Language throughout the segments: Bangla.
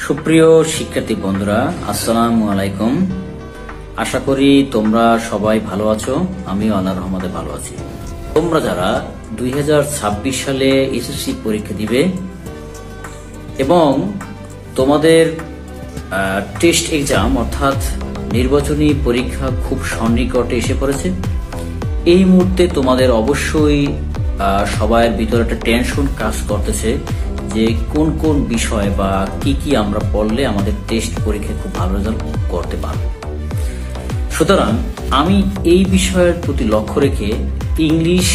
সুপ্রিয় শিক্ষার্থী বন্ধুরা, আসসালামু আলাইকুম। আশা করি তোমরা সবাই ভালো আছো। আমিও আল্লাহর রহমতে ভালো আছি। তোমরা যারা 2026 সালে এসএসসি পরীক্ষা দিবে এবং তোমাদের টেস্ট এক্সাম অর্থাৎ নির্বাচনী পরীক্ষা খুব সন্নিকটে এসে পড়েছে, এই মুহূর্তে তোমাদের অবশ্যই সবার ভিতরে একটা টেনশন কাজ করতেছে যে কোন কোন বিষয় বা কি আমরা পড়লে আমাদের টেস্ট পরীক্ষায় খুব ভালো রেজাল্ট করতে পারবো। সুতরাং আমি এই বিষয়ের প্রতি লক্ষ্য রেখে ইংলিশ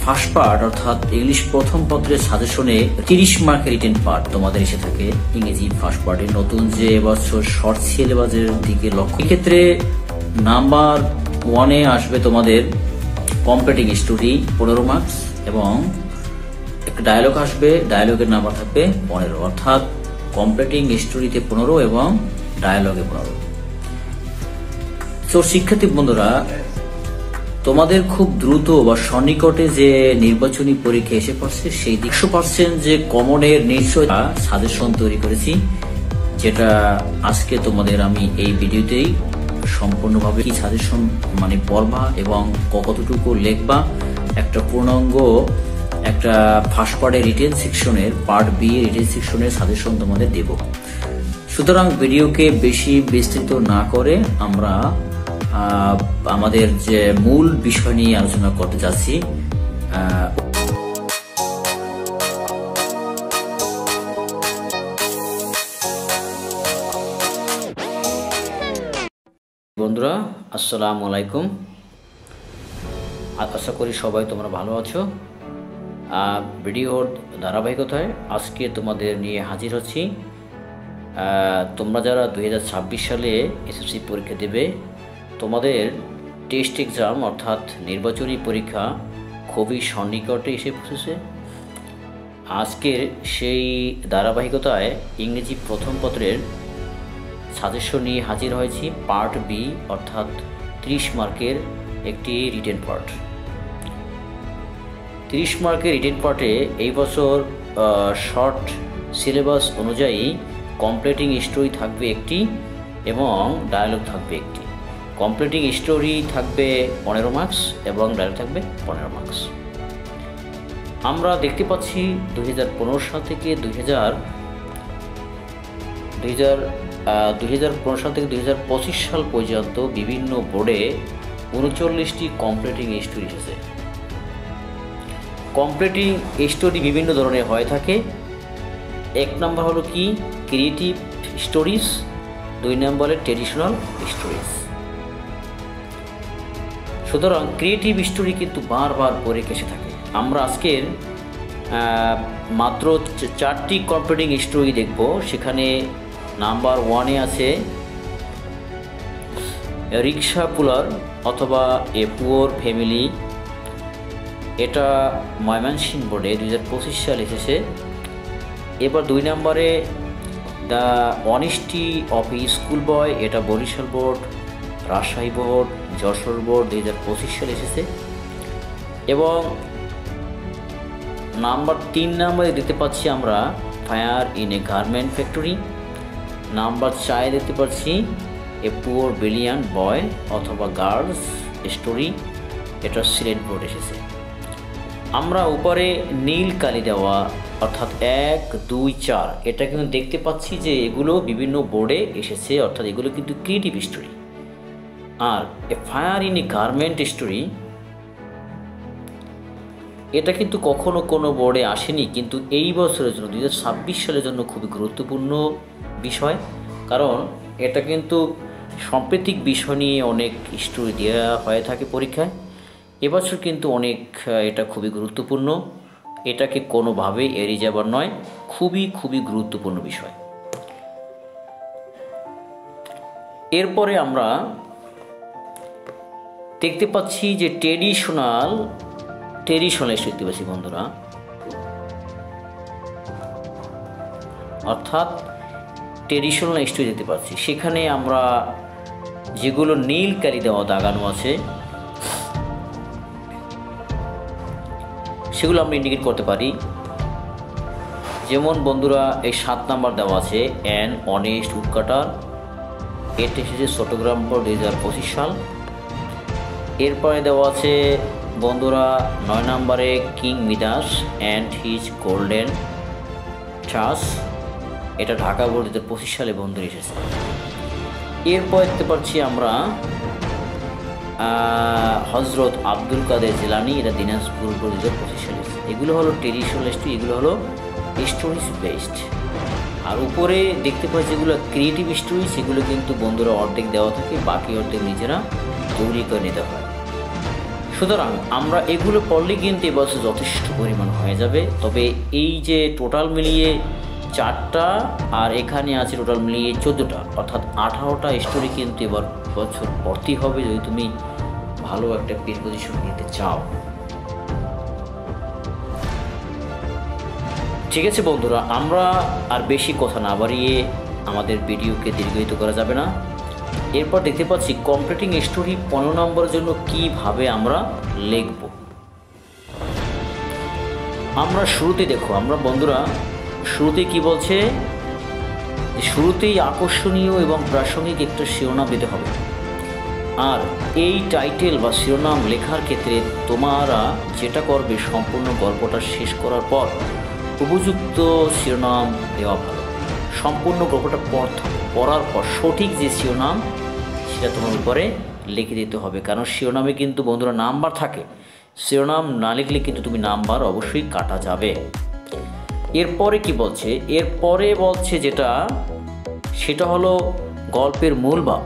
ফার্স্ট পার্ট অর্থাৎ ইংলিশ প্রথম পত্রের সাজেশনে 30 মার্কের রিটেন পার্ট তোমাদের এসে থাকে। ইংরেজি ফার্স্ট পার্টের নতুন যে এবছর শর্ট সিলেবাসের দিকে লক্ষ্য, এক্ষেত্রে নাম্বার 1-এ আসবে তোমাদের কম্পিটিং স্টোরি 15 মার্কস এবং একটা ডায়লগ আসবে, ডায়লগের নাম্বার থাকবে 15, অর্থাৎ কম্পিটিং স্টোরিতে 15 এবং ডায়লগে 15। তো শিক্ষার্থী বন্ধুরা, তোমাদের খুব দ্রুত বা সন্নিকটে যে নির্বাচনী পরীক্ষা এসে পড়ছে, সেই 100% যে কমনের নিশ্চয় সাজেশন তৈরি করেছি, যেটা আজকে তোমাদের আমি এই ভিডিওতেই সম্পূর্ণভাবে কি সাজেশন মানে পড়বা এবং কতটুকু লিখবা, একটা পূর্ণাঙ্গ একটা ফার্স্ট পার্টের রিটেন সেকশনের পার্ট বি রিটেন সেকশনের সাজেশন তোমাদের দেব। সুতরাং ভিডিওকে বেশি বিস্তৃত না করে আমরা আমাদের যে মূল বিষয় নিয়ে আলোচনা করতে যাচ্ছি। বন্ধুরা, আসসালামু আলাইকুম। আশা করি সবাই তোমরা ভালো আছো। ভিডিওর ধারাবাহিকতায় আজকে তোমাদের নিয়ে হাজির হচ্ছি। তোমরা যারা 2026 সালে এসএসসি পরীক্ষা দেবে, তোমাদের টেস্ট এক্সাম অর্থাৎ নির্বাচনী পরীক্ষা খুবই সন্নিকটে এসে পৌঁছেছে। আজকের সেই ধারাবাহিকতায় ইংরেজি প্রথম পত্রের সাজেশন নিয়ে হাজির হয়েছি পার্ট বি অর্থাৎ 30 মার্কের একটি রিটেন পার্ট। 30 মার্কের রিটেন পার্টে এই বছর শর্ট সিলেবাস অনুযায়ী কমপ্লিটিং স্টোরি থাকবে একটি এবং ডায়লগ থাকবে একটি। কমপ্লিটিং স্টোরি থাকবে 15 মার্কস এবং ডায়লগ থাকবে 15 মার্কস। আমরা দেখতে পাচ্ছি 2015 সাল থেকে 2015 সাল থেকে 2025 সাল পর্যন্ত বিভিন্ন বোর্ডে 39টি কমপ্লিটিং স্টোরি এসেছে। কমপ্লিটিং স্টোরি বিভিন্ন ধরনের হয়ে থাকে। 1 নম্বর হলো কি ক্রিয়েটিভ স্টোরিজ, 2 নম্বরে ট্রেডিশনাল স্টোরিজ। সুতরাং ক্রিয়েটিভ স্টোরি কিন্তু বারবার পরীক্ষা এসে থাকে। আমরা আজকের মাত্র 4টি কমপ্লিটিং স্টোরি দেখব। সেখানে নাম্বার 1-এ আছে রিক্সা পুলার অথবা এ পুয়ার ফ্যামিলি। এটা ময়মনসিংহ বোর্ডে 2025 সাল এসেছে। এবার 2 নম্বরে the honesty of a school boy, এটা Barishal board, Rajshahi board, Jessore board 2025 সালে এসেছে। এবং নাম্বার 3 নম্বরে দেখতে পাচ্ছি আমরা fire in a garment factory. Number 4 দেখতে পাচ্ছি এ পুয়ার ব্রিলিয়ান্ট বয় অথবা গার্লস স্টোরি, এটা সিলেট বোর্ড এসেছে। আমরা উপরে নীল কালি দেওয়া অর্থাৎ 1, 2, 4 এটা কিন্তু দেখতে পাচ্ছি যে এগুলো বিভিন্ন বোর্ডে এসেছে, অর্থাৎ এগুলো কিন্তু ক্রিয়েটিভ স্টোরি। আর a fire in a garment story এটা কিন্তু কখনো কোনো বোর্ডে আসেনি, কিন্তু এই বছরের জন্য 2026 সালের জন্য খুবই গুরুত্বপূর্ণ বিষয়। কারণ এটা কিন্তু সাম্প্রতিক বিষয় নিয়ে অনেক স্টোরি দেওয়া হয়ে থাকে পরীক্ষায়। এবছর কিন্তু অনেক এটা খুবই গুরুত্বপূর্ণ, এটাকে কোনোভাবেই এড়িয়ে যাবার নয়, খুবই গুরুত্বপূর্ণ বিষয়। এরপরে আমরা দেখতে পাচ্ছি যে ট্রেডিশনাল দেখতে পাচ্ছি বন্ধুরা, অর্থাৎ ট্রেডিশনাল স্টোরি দেখতে পাচ্ছি। সেখানে আমরা যেগুলো নীল কালি দেওয়া দাগানো আছে সেগুলো আমরা ইন্ডিকেট করতে পারি। যেমন বন্ধুরা এই 7 নাম্বার দেওয়া আছে অ্যান অনেস্ট উডকাটার, এটা এসেছে চট্টগ্রাম 2025 সাল। এরপরে দেওয়া আছে বন্ধুরা 9 নম্বরে king Midas and his golden charge, এটা ঢাকা বোর্ড 2025 সালে বন্ধুরা এসেছে। এরপর দেখতে পাচ্ছি আমরা হজরত আব্দুল কাদের জিলানি, এটা দিনাজপুর 2025 সালে। এগুলো হলো ট্রেডিশনাল স্টোরি, এগুলো হলো স্টোরিজ বেসড। আর উপরে দেখতে পাচ্ছি যেগুলো ক্রিয়েটিভ স্টোরি, সেগুলো কিন্তু বন্ধুরা অর্ধেক দেওয়া থাকে, বাকি অর্ধেক নিজেরা তৈরি করে নিতে হয়। সুতরাং আমরা এগুলো পড়লে কিন্তু এবছর যথেষ্ট পরিমাণ হয়ে যাবে। তবে এই যে টোটাল মিলিয়ে 4টা আর এখানে আছে টোটাল মিলিয়ে 14টা, অর্থাৎ 18টা স্টোরি কিন্তু বছর পড়তেই হবে যদি তুমি ভালো একটা পেজ পজিশন নিতে চাও। ঠিক আছে বন্ধুরা, আমরা আর বেশি কথা না বাড়িয়ে আমাদের ভিডিওকে দীর্ঘায়িত করা যাবে না। এরপর দেখতে পাচ্ছি কমপ্লিটিং স্টোরি 15 নম্বরের জন্য কিভাবে আমরা লিখব। আমরা শুরুতে দেখো, আমরা বন্ধুরা শুরুতে কি বলছে, শুরুতেই আকর্ষণীয় এবং প্রাসঙ্গিক একটা শিরোনাম দিতে হবে। আর এই টাইটেল বা শিরোনাম লেখার ক্ষেত্রে তোমরা যেটা করবে, সম্পূর্ণ গল্পটা শেষ করার পর উপযুক্ত শিরোনাম দেওয়া ভালো। সম্পূর্ণ গল্পটা পড়ার পর সঠিক যে শিরোনাম সেটা তোমার উপরে লিখে দিতে হবে, কারণ শিরোনামে কিন্তু বন্ধুরা নাম্বার থাকে। শিরোনাম না লিখলে কিন্তু তুমি নাম্বার অবশ্যই কাটা যাবে। এরপরে কি বলছে, এরপরে বলছে যেটা সেটা হলো গল্পের মূল ভাব।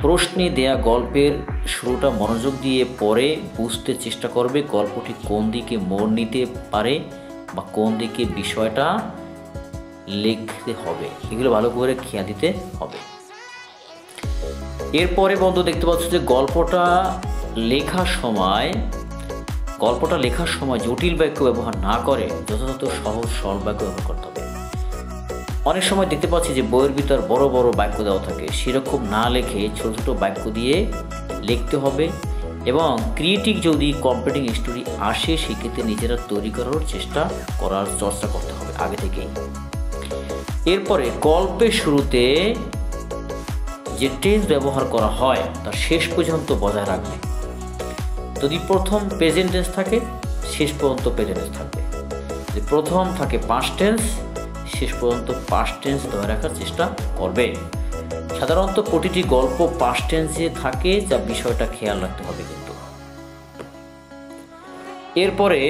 প্রশ্নে দেয়া গল্পের শুরুটা মনোযোগ দিয়ে পড়ে বুঝতে চেষ্টা করবে গল্পটি কোন দিকে মোড় নিতে পারে বা কোন দিকে বিষয়টা লিখতে হবে, এগুলো ভালো করে খেয়াল দিতে হবে। এরপরে বন্ধু দেখতে পাচ্ছ যে গল্পটা লেখার সময় জটিল বাক্য ব্যবহার না করে যথাযথ সহজ সরল বাক্য ব্যবহার করতে হবে। অনেক সময় দেখতে পাচ্ছি যে বইয়ের ভিতর বড় বড় বাক্য দেওয়া থাকে, সেরকম না লিখে ছোট ছোট বাক্য দিয়ে লিখতে হবে। এবং ক্রিয়েটিভ যদি কমপ্লিটিং স্টোরি আসে, সেক্ষেত্রে নিজেরা তৈরি করার চর্চা করতে হবে আগে থেকেই। এরপরে গল্পের শুরুতে যে টেন্স ব্যবহার করা হয় তা শেষ পর্যন্ত বজায় রাখবে। যদি প্রথম প্রেজেন্ট টেন্স থাকে, শেষ পর্যন্ত প্রেজেন্ট টেন্স থাকবে। যদি প্রথম থাকে পাস্ট টেন্স, শেষ পর্যন্ত পাস্ট টেন্স ধরে রাখার চেষ্টা করবে। সাধারণত প্রতিটি গল্প পাস্ট টেন্সে থাকে, যা বিষয়টা খেয়াল রাখতে হবে কিন্তু। এরপরে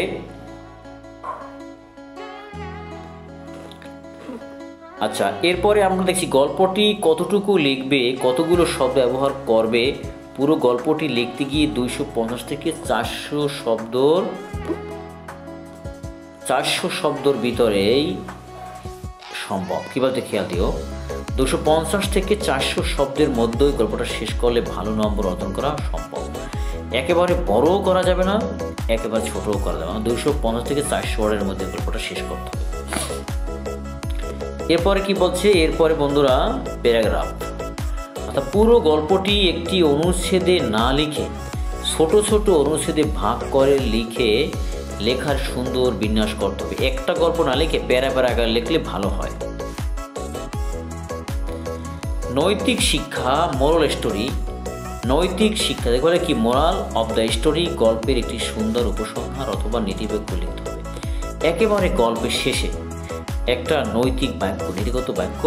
এরপরে আমরা দেখছি গল্পটি কতটুকু লিখবে, কতগুলো শব্দ ব্যবহার করবে। পুরো গল্পটি লিখতে গিয়ে 250 থেকে 400 শব্দর ভিতরেই সম্ভব। কি বলতে খেয়াল দিও, 250 থেকে 400 শব্দের মধ্যেই গল্পটা শেষ করলে ভালো নম্বর অর্জন করা সম্ভব। একেবারে বড়ও করা যাবে না, একেবারে ছোটও করা যাবে না। 250 থেকে 400 ওয়ার্ডের মধ্যে গল্পটা শেষ করতে হবে। এরপরে কি বলছে, এরপরে বন্ধুরা প্যারাগ্রাফ, অর্থাৎ পুরো গল্পটি একটি অনুচ্ছেদে না লিখে ছোট ছোট অনুচ্ছেদে ভাগ করে লেখার সুন্দর বিন্যাস করতে হবে। একটা গল্প না লিখে প্যারা আকারে লিখলে ভালো হয়। নৈতিক শিক্ষা, মোরাল স্টোরি। নৈতিক শিক্ষা দেখলে কি, মোরাল অফ দ্য স্টোরি, গল্পের একটি সুন্দর উপসংহার অথবা নীতিবাক্য লিখতে হবে। একেবারে গল্পের শেষে একটা নৈতিক বাক্য, নীতিগত বাক্য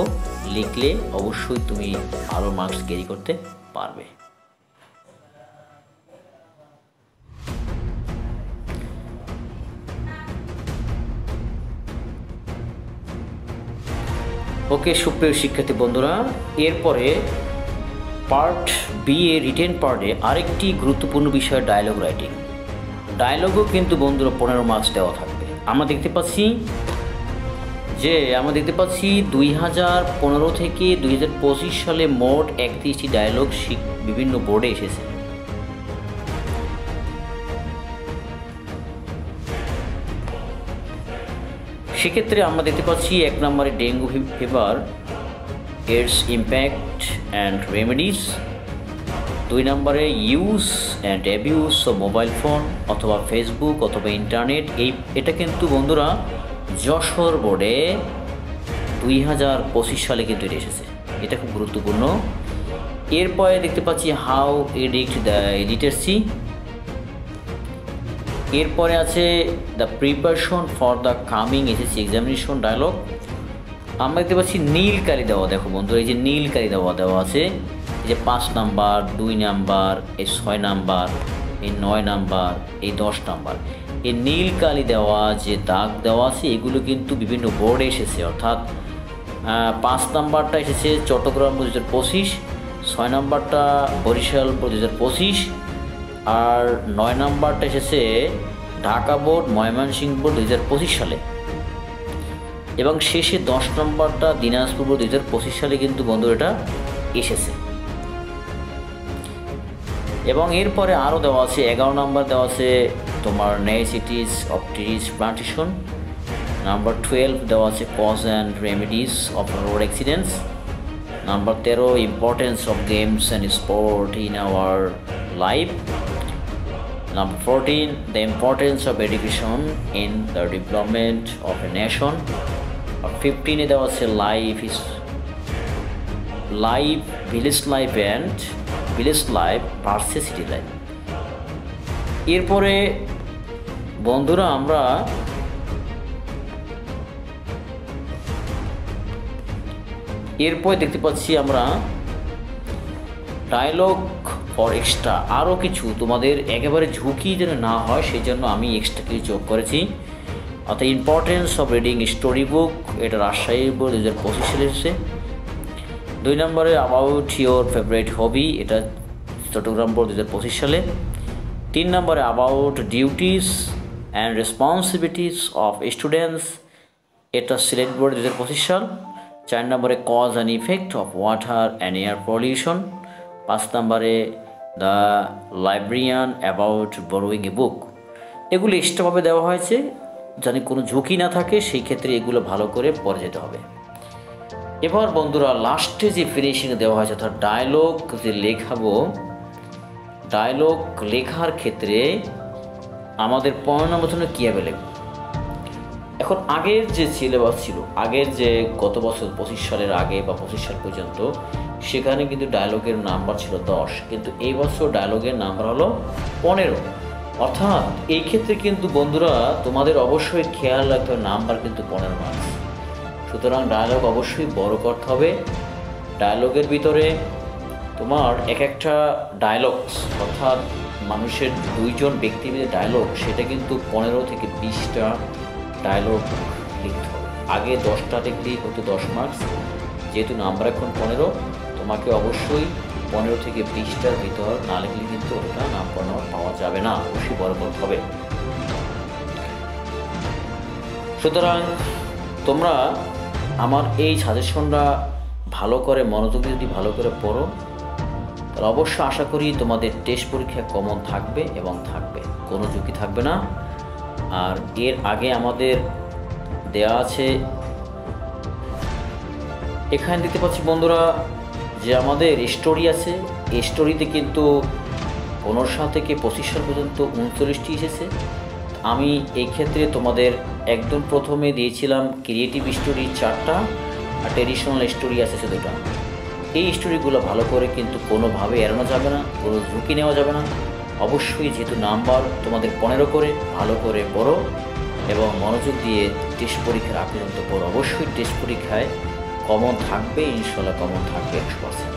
লিখলে অবশ্যই তুমি ভালো মার্কস ক্যারি করতে পারবে। ওকে সুপ্রিয় শিক্ষার্থী বন্ধুরা, এরপরে পার্ট বি এ রিটেন পার্টে আরেকটি গুরুত্বপূর্ণ বিষয় ডায়লগ রাইটিং। ডায়লগও কিন্তু বন্ধুরা 15 মার্কস দেওয়া থাকবে। আমরা দেখতে পাচ্ছি 2015 থেকে 2025 সালে মোট 31টি ডায়লগ বিভিন্ন বোর্ডে এসেছে। সেক্ষেত্রে আমরা দেখতে পাচ্ছি 1 নম্বরে dengue fever, it's impact and remedies. 2 নম্বরে use and abuse of mobile phone অথবা ফেসবুক অথবা ইন্টারনেট। এটা কিন্তু বন্ধুরা যশোর বোর্ডে 2025 সালে কিন্তু এটা এসেছে, এটা খুব গুরুত্বপূর্ণ। এরপরে দেখতে পাচ্ছি হাউ এডিক্ট দ্য লিটারেসি। এরপরে আছে the preparation for the coming SSC examination dialogue. আমরা দেখতে পাচ্ছি নীল কালি দেওয়া, দেখো বন্ধুরা এই যে নীল কালি দেওয়া আছে, এই যে 5 নাম্বার, 2 নাম্বার, এই 6 নাম্বার, এই 9 নাম্বার, এই 10 নাম্বার, এই নীল কালি দেওয়া যে দাগ দেওয়া আছে এগুলো কিন্তু বিভিন্ন বোর্ডে এসেছে। অর্থাৎ 5 নাম্বারটা এসেছে চট্টগ্রাম 2025, 6 নাম্বারটা বরিশাল 2025, আর 9 নাম্বারটা এসেছে ঢাকা বোর্ড ময়মনসিংহ বোর্ড 2025 সালে, এবং শেষে 10 নম্বরটা দিনাজপুর বোর্ড 2025 সালে কিন্তু বন্ধু এটা এসেছে। এবং এরপরে আরও দেওয়া আছে 11 নাম্বার দেওয়া আছে তোমার necessities of trees plantation. Number 12 দেওয়া আছে cause and remedies of road accidents. Number 13 importance of games and sport in our life. Number 14, the importance of education in the development of a nation. 15 এ দেওয়া আছে village life and village life versus city life. এরপরে বন্ধুরা আমরা দেখতে পাচ্ছি আমরা ডায়লগ ফর এক্সট্রা, আরও কিছু তোমাদের একেবারে ঝুঁকি যেন না হয় সেই জন্য আমি এক্সট্রা কিছু যোগ করেছি। অর্থাৎ importance of reading story book, এটা রাজশাহী বোর্ড 2025 সালে এসেছে। 2 নম্বরে অ্যাবাউট ইউর ফেভারিট হবি, এটা চট্টগ্রাম বোর্ড 2025 সালে। 3 নম্বরে about duties and responsibilities of students, এটা সিলেট বোর্ড 2025 সাল। 4 নম্বরে cause and effect of water and air pollution. 5 নম্বরে the librarian about borrowing a book. এগুলো এক্সট্রাভাবে দেওয়া হয়েছে জানি কোনো ঝুঁকি না থাকে, সেই ক্ষেত্রে এগুলো ভালো করে পড়ে যেতে হবে। এবার বন্ধুরা লাস্টে যে ফিনিশিংয়ে দেওয়া হয়েছে অর্থাৎ ডায়লগ যে লেখাবো, ডায়লগ লেখার ক্ষেত্রে আমাদের 15 নম্বর জন্য কীভাবে লিখব। এখন আগের যে সিলেবাস ছিল, আগের যে গত বছর 25 সালের আগে বা 25 সাল পর্যন্ত, সেখানে কিন্তু ডায়লগের নাম্বার ছিল 10, কিন্তু এই বছর ডায়লগের নাম্বার হলো 15। অর্থাৎ এই ক্ষেত্রে কিন্তু বন্ধুরা তোমাদের অবশ্যই খেয়াল রাখতে হবে নাম্বার কিন্তু 15 মার্কস। সুতরাং ডায়লগ অবশ্যই বড় করতে হবে। ডায়লগের ভিতরে তোমার এক একটা ডায়লগস অর্থাৎ মানুষের 2 জন ব্যক্তির মধ্যে ডায়লগ, সেটা কিন্তু 15 থেকে 20টা ডায়লগ লিখতে হবে। আগে 10টা লিখলেই হতো 10 মার্কস, যেহেতু নাম্বার এখন 15 তোমাকে অবশ্যই 15 থেকে 20টার ভিতর না লিখলে কিন্তু ওটা নাম্বার পাওয়া যাবে না, অবশ্যই বড় করতে হবে। সুতরাং তোমরা আমার এই সাজেশনটা ভালো করে মনোযোগ যদি ভালো করে পড়ো তাহলে অবশ্যই আশা করি তোমাদের টেস্ট পরীক্ষায় কমন থাকবে এবং থাকবে, কোনো ঝুঁকি থাকবে না। আর এর আগে আমাদের দেয়া আছে, এখানে দেখতে পাচ্ছি বন্ধুরা যে আমাদের স্টোরি আছে, এই স্টোরিতে কিন্তু 15 সাল থেকে 25 সাল পর্যন্ত 39টি এসেছে। আমি এই ক্ষেত্রে তোমাদের একদম প্রথমে দিয়েছিলাম ক্রিয়েটিভ স্টোরি 4টা আর ট্রেডিশনাল স্টোরি আছে 2টা। এই স্টোরিগুলো ভালো করে কিন্তু কোনোভাবে এড়ানো যাবে না, কোনো ঝুঁকি নেওয়া যাবে না। অবশ্যই যেহেতু নাম্বার তোমাদের 15 করে ভালো করে পড়ো এবং মনোযোগ দিয়ে টেস্ট পরীক্ষার আগ পর্যন্ত পড়ো। অবশ্যই টেস্ট পরীক্ষায় কমন থাকবে, ইনশাল্লাহ কমন থাকবে 100%।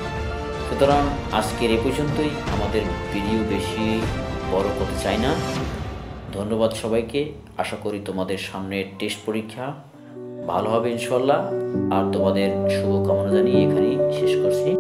সুতরাং আজকের এই পর্যন্তই, আমাদের ভিডিও বেশি বড় করতে চাই না। ধন্যবাদ সবাইকে। আশা করি তোমাদের সামনে টেস্ট পরীক্ষা ভালো হবে ইনশাল্লাহ। আর তোমাদের শুভকামনা জানিয়ে এখানেই শেষ করছি।